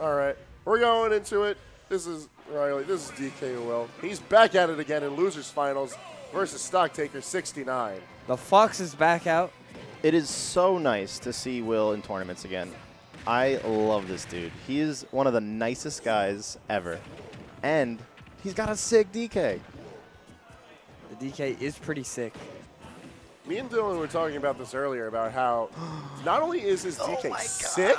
All right, we're going into it. This is Riley. This is DKwill. He's back at it again in losers finals versus StockTaker69. The Fox is back out. It is so nice to see Will in tournaments again. I love this dude. He is one of the nicest guys ever. And he's got a sick DK. The DK is pretty sick. Me and Dylan were talking about this earlier about how not only is his DK sick,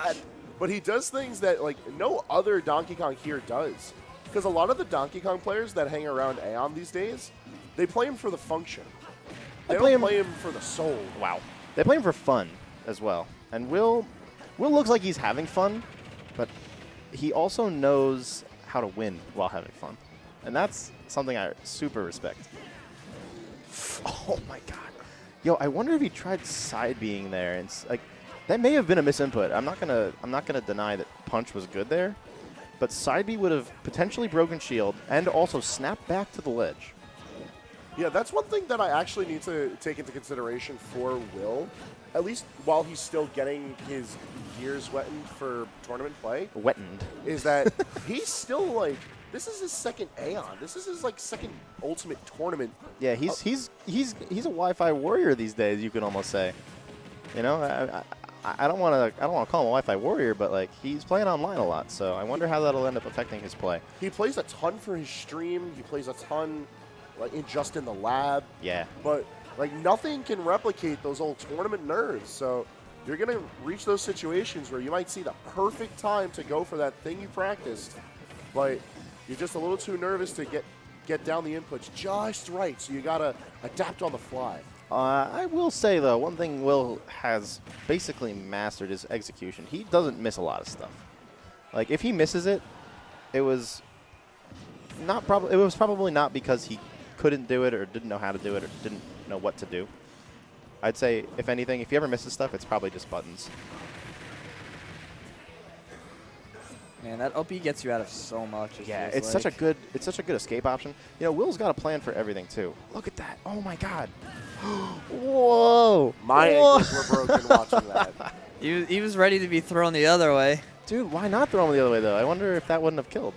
but he does things that like no other Donkey Kong here does. Because a lot of the Donkey Kong players that hang around AON these days, they play him for the function. They don't play him for the soul. Wow. They play him for fun as well. And Will looks like he's having fun, but he also knows how to win while having fun. And that's something I super respect. Oh my god. Yo, I wonder if he tried side being there, and like that may have been a misinput. I'm not gonna deny that punch was good there, but side B would have potentially broken shield and also snapped back to the ledge. Yeah, that's one thing that I actually need to take into consideration for Will, at least while he's still getting his gears wettened for tournament play. Wettened. Is that he's still like, this is his second AON. This is his like second ultimate tournament. Yeah, he's a Wi-Fi warrior these days. You can almost say. You know, I don't want to call him a Wi-Fi warrior, but like he's playing online a lot. So I wonder how that'll end up affecting his play. He plays a ton for his stream. He plays a ton. Like just in the lab. Yeah. But like nothing can replicate those old tournament nerves. So you're gonna reach those situations where you might see the perfect time to go for that thing you practiced, but you're just a little too nervous to get down the inputs just right. So you gotta adapt on the fly. I will say though, one thing Will has basically mastered is execution. He doesn't miss a lot of stuff. Like if he misses it, it was probably not because he couldn't do it or didn't know how to do it or didn't know what to do. I'd say, if anything, if he ever misses stuff, it's probably just buttons. Man, that OP gets you out of so much. Yeah, it's such a good escape option. You know, Will's got a plan for everything too. Look at that! Oh my God! Whoa! My ankles were broken watching that. He was ready to be thrown the other way. Dude, why not throw him the other way though? I wonder if that wouldn't have killed.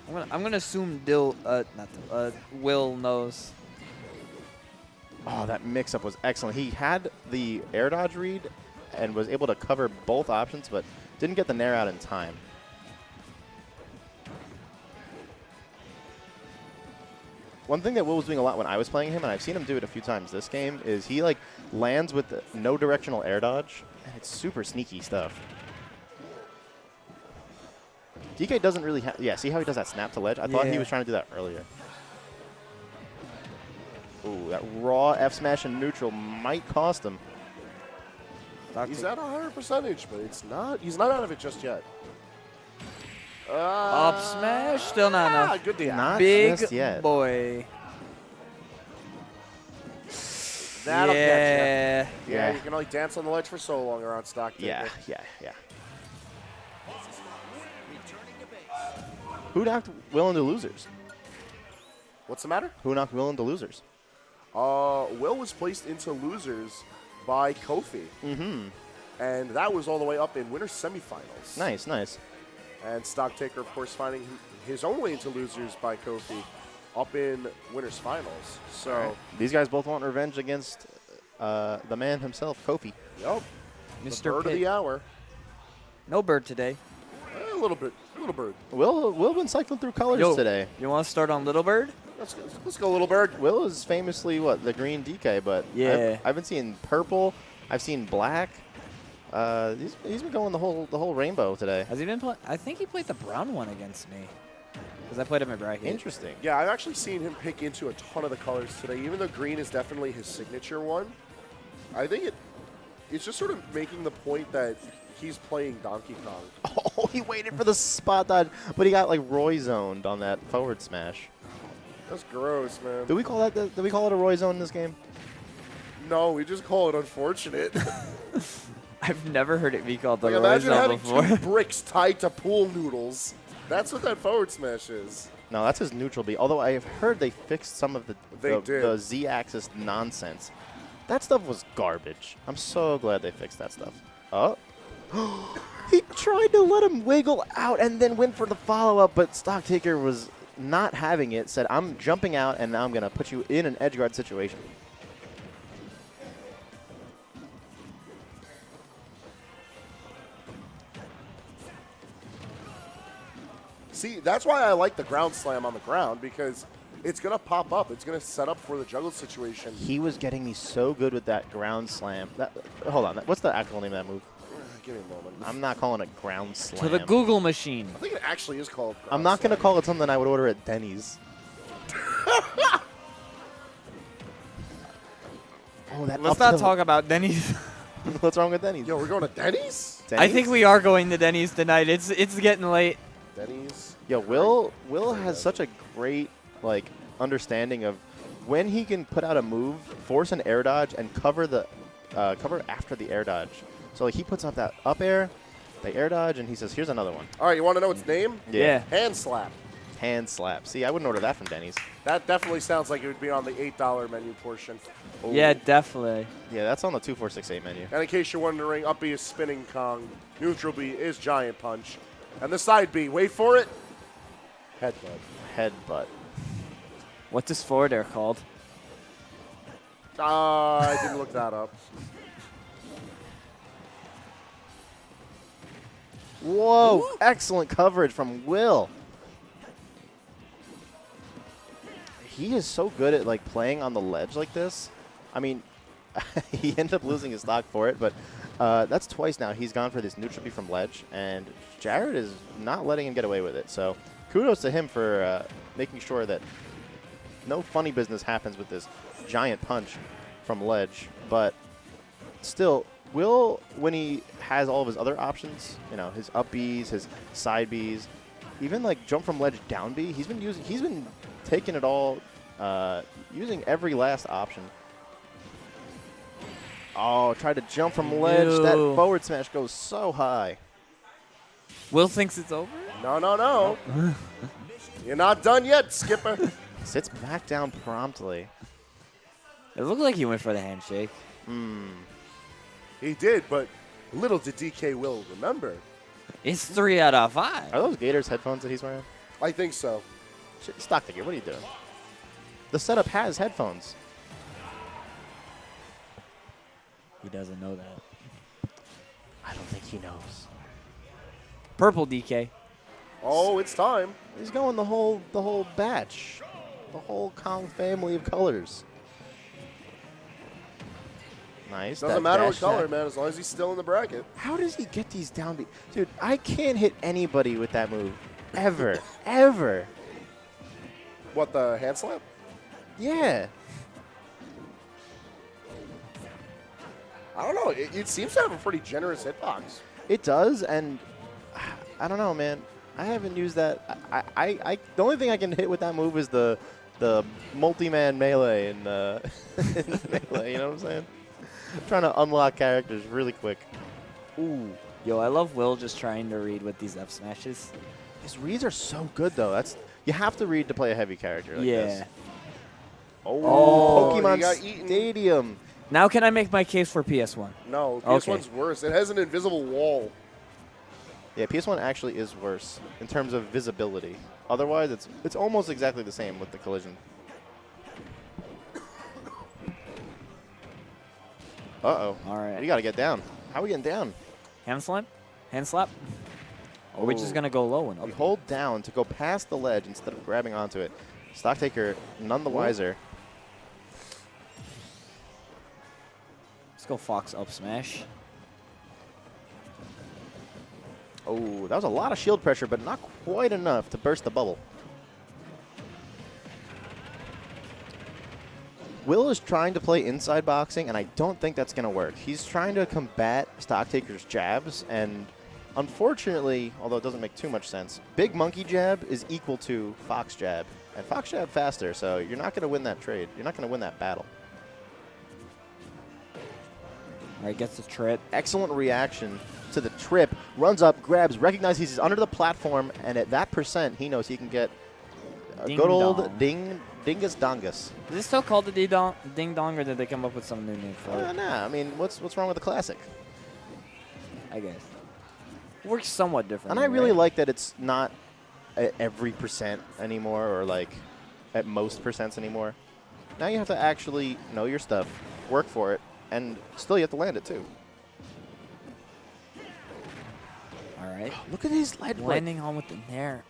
I'm gonna assume Will knows. Oh, that mix-up was excellent. He had the air dodge read and was able to cover both options, but didn't get the nair out in time. One thing that Will was doing a lot when I was playing him, and I've seen him do it a few times this game, is he like lands with no directional air dodge, and it's super sneaky stuff. DK doesn't really have... Yeah, see how he does that snap to ledge? I thought he was trying to do that earlier. Ooh, that raw F smash in neutral might cost him. He's at a higher percentage, but it's not. He's not out of it just yet. Up smash, still not enough. Good deal. Not Big just yet. boy. That'll catch you. Yeah. You can only dance on the ledge for so long around StockTaker. Yeah. Who knocked Will into losers? What's the matter? Who knocked Will into losers? Will was placed into losers by Kofi. Mm-hmm. And that was all the way up in winner's semifinals. Nice, nice. And StockTaker, of course, finding his own way into losers by Kofi up in winner's finals. So right. These guys both want revenge against the man himself, Kofi. Yep. Mr. The bird of the hour. No bird today. A little bit. Little bird. Will been cycling through colors today. You want to start on Little Bird? Let's go, Little Bird. Will is famously, the green DK, but yeah. I've been seeing purple. I've seen black. He's been going the whole rainbow today. Has he been playing? I think he played the brown one against me. Because I played him at bracket. Interesting. Yeah, I've actually seen him pick into a ton of the colors today. Even though green is definitely his signature one, I think it's just sort of making the point that he's playing Donkey Kong. Oh, he waited for the spot dodge, but he got like Roy zoned on that forward smash. That's gross, man. Do we call it a Roy zone in this game? No, we just call it unfortunate. I've never heard it be called the like, Roy imagine Zone having before. 2 bricks tied to pool noodles. That's what that forward smash is. No, that's his neutral B. Although I have heard they fixed some of the Z-axis nonsense. That stuff was garbage. I'm so glad they fixed that stuff. Oh. He tried to let him wiggle out and then went for the follow-up, but StockTaker was not having it, said, I'm jumping out, and now I'm going to put you in an edge guard situation. See, that's why I like the ground slam on the ground, because it's going to pop up. It's going to set up for the juggle situation. He was getting me so good with that ground slam. Hold on. What's the actual name of that move? Give me a moment. I'm not calling it ground slam. To the Google machine. I think it actually is called ground I'm not going to slam. call it something I would order at Denny's. Oh, that Let's not talk about Denny's. What's wrong with Denny's? Yo, we're going to Denny's? I think we are going to Denny's tonight. It's getting late. Denny's. Yo, Will has such a great understanding of when he can put out a move, force an air dodge, and cover after the air dodge. So he puts up that up air, the air dodge, and he says, "Here's another one." All right, you want to know its name? Yeah. Hand slap. Hand slap. See, I wouldn't order that from Denny's. That definitely sounds like it would be on the $8 menu portion. Ooh. Yeah, definitely. Yeah, that's on the 2468 menu. And in case you're wondering, up B is spinning Kong, neutral B is giant punch, and the side B, wait for it, headbutt. Headbutt. What's this forward air called? I didn't look that up. Whoa! Excellent coverage from Will. He is so good at playing on the ledge like this. I mean, he ended up losing his stock for it, but that's twice now he's gone for this neutral B from ledge, and Jared is not letting him get away with it. So kudos to him for making sure that no funny business happens with this giant punch from ledge. But still, Will, when he has all of his other options, his up Bs, his side Bs, even jump from ledge down B, he's been taking it all, using every last option. Oh, tried to jump from ledge. That forward smash goes so high. Will thinks it's over? No. You're not done yet, Skipper. Sits back down promptly. It looked like he went for the handshake. He did, but little did DKwill remember. It's 3 out of 5. Are those Gators headphones that he's wearing? I think so. StockTaker, what are you doing? The setup has headphones. He doesn't know that. I don't think he knows. Purple DK. Oh, it's time. He's going the whole batch. The whole Kong family of colors. Nice. Doesn't matter what color, man, as long as he's still in the bracket. How does he get these down? Dude, I can't hit anybody with that move. Ever. Ever. What, the hand slap? Yeah. I don't know. It seems to have a pretty generous hitbox. It does, and I don't know, man. I haven't used that. The only thing I can hit with that move is the multi-man melee in melee. You know what I'm saying? I'm trying to unlock characters really quick. Ooh. Yo, I love Will just trying to read with these F smashes. His reads are so good, though. You have to read to play a heavy character like this. Oh, Pokemon he got eaten. Stadium. Now can I make my case for PS1? No, Okay. PS1's worse. It has an invisible wall. Yeah, PS1 actually is worse in terms of visibility. Otherwise, it's almost exactly the same with the collision. Uh-oh. All right. We got to get down. How are we getting down? Hand slap? Hand slap? Or are we just going to go low and up? We hold down to go past the ledge instead of grabbing onto it. StockTaker, none the wiser. Let's go Fox up smash. Oh, that was a lot of shield pressure, but not quite enough to burst the bubble. Will is trying to play inside boxing, and I don't think that's going to work. He's trying to combat StockTaker's jabs, and unfortunately, although it doesn't make too much sense, Big Monkey jab is equal to Fox jab, and Fox jab faster, so you're not going to win that trade. You're not going to win that battle. All right, gets the trip. Excellent reaction to the trip. Runs up, grabs, recognizes he's under the platform, and at that percent, he knows he can get a Ding good old dong. dingus dongus. Is this still called the Ding Dong, or did they come up with some new name for it? Nah, I mean, what's wrong with the classic? I guess. Works somewhat different. And I really like that it's not at every percent anymore, or like at most percents anymore. Now you have to actually know your stuff, work for it, and still you have to land it too. All right. Look at his lead play. Landing on with the nair.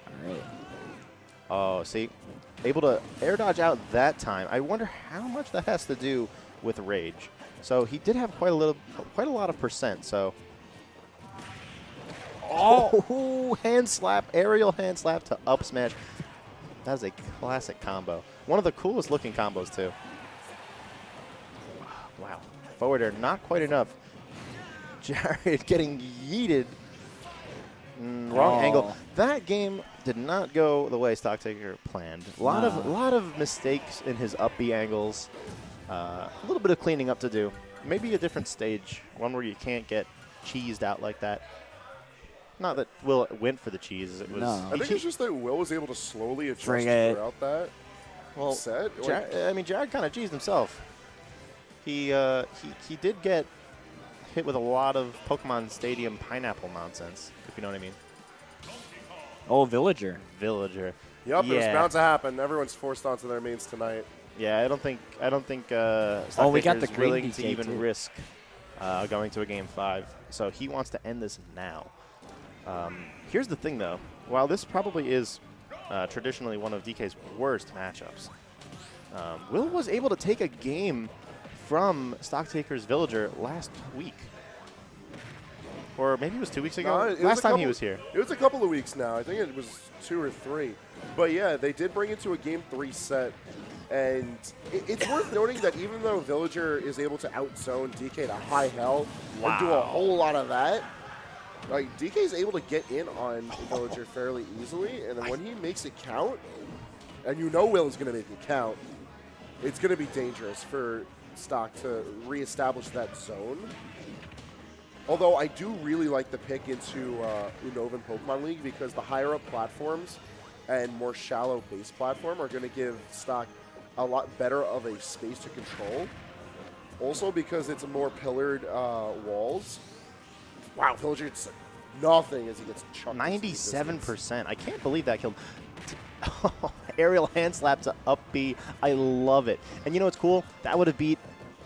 All right. Oh, see, able to air dodge out that time. I wonder how much that has to do with rage. So he did have quite a lot of percent. So, oh, hand slap, aerial hand slap to up smash. That is a classic combo. One of the coolest looking combos too. Wow, forward air not quite enough. Jared getting yeeted. Wrong angle. That game did not go the way StockTaker planned. A lot of mistakes in his up B angles. A little bit of cleaning up to do. Maybe a different stage, one where you can't get cheesed out like that. Not that Will went for the cheese. It was. No. I think it's just that Will was able to slowly adjust throughout that set. I mean, Jared kind of cheesed himself. He did get hit with a lot of Pokemon Stadium pineapple nonsense, if you know what I mean. Oh, Villager. Villager. Yep, yeah. it was bound to happen. Everyone's forced onto their mains tonight. Yeah, I don't think we got the is green willing DK to even too. risk going to a game 5. So he wants to end this now. Here's the thing, though. While this probably is traditionally one of DK's worst matchups, Will was able to take a game from StockTaker's Villager last week. Or maybe it was 2 weeks ago. Last time he was here. It was a couple of weeks now. I think it was 2 or 3. But yeah, they did bring it to a game 3 set. And it's worth noting that even though Villager is able to outzone DK to high hell and do a whole lot of that, like DK is able to get in on Villager fairly easily. And then when he makes it count, and you know Will is going to make it count, it's going to be dangerous for Stock to reestablish that zone. Although I do really like the pick into Unova Pokemon League because the higher up platforms and more shallow base platform are going to give Stock a lot better of a space to control. Also because it's more pillared walls. Wow, Villager gets nothing as he gets chucked. 97%. I can't believe that killed. Aerial hand slap to up B. I love it. And you know what's cool? That would have beat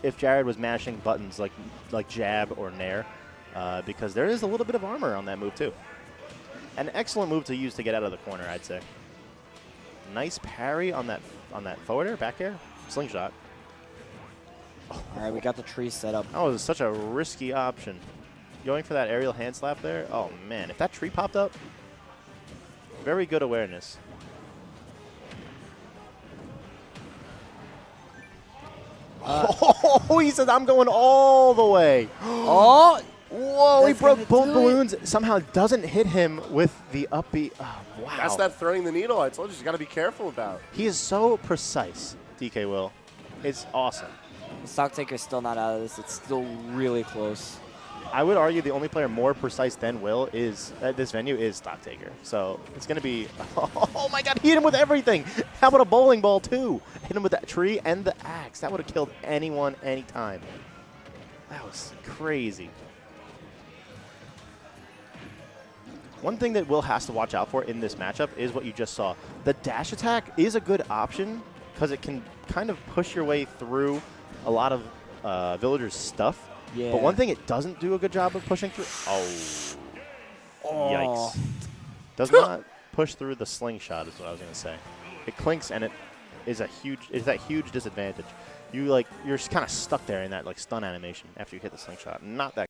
if Jared was mashing buttons like jab or nair, because there is a little bit of armor on that move too. An excellent move to use to get out of the corner, I'd say. Nice parry on that forward air, back air, slingshot. All right, we got the tree set up. That was such a risky option. Going for that aerial hand slap there. Oh man, if that tree popped up, very good awareness. Oh, he said, I'm going all the way. Oh! Whoa, he broke both do balloons. Somehow doesn't hit him with the up B. Oh, wow. That's that threading the needle I told you got to be careful about. He is so precise, DKwill. It's awesome. StockTaker's still not out of this. It's still really close. I would argue the only player more precise than Will is at this venue is StockTaker. So it's going to be, oh my God, he hit him with everything. How about a bowling ball too? Hit him with that tree and the axe. That would have killed anyone, anytime. That was crazy. One thing that Will has to watch out for in this matchup is what you just saw. The dash attack is a good option because it can kind of push your way through a lot of Villager's stuff. Yeah. But one thing it doesn't do a good job of pushing through. Yikes. Does not push through the slingshot is what I was going to say. It clinks and it is that huge disadvantage. You're kind of stuck there in that like stun animation after you hit the slingshot. Not that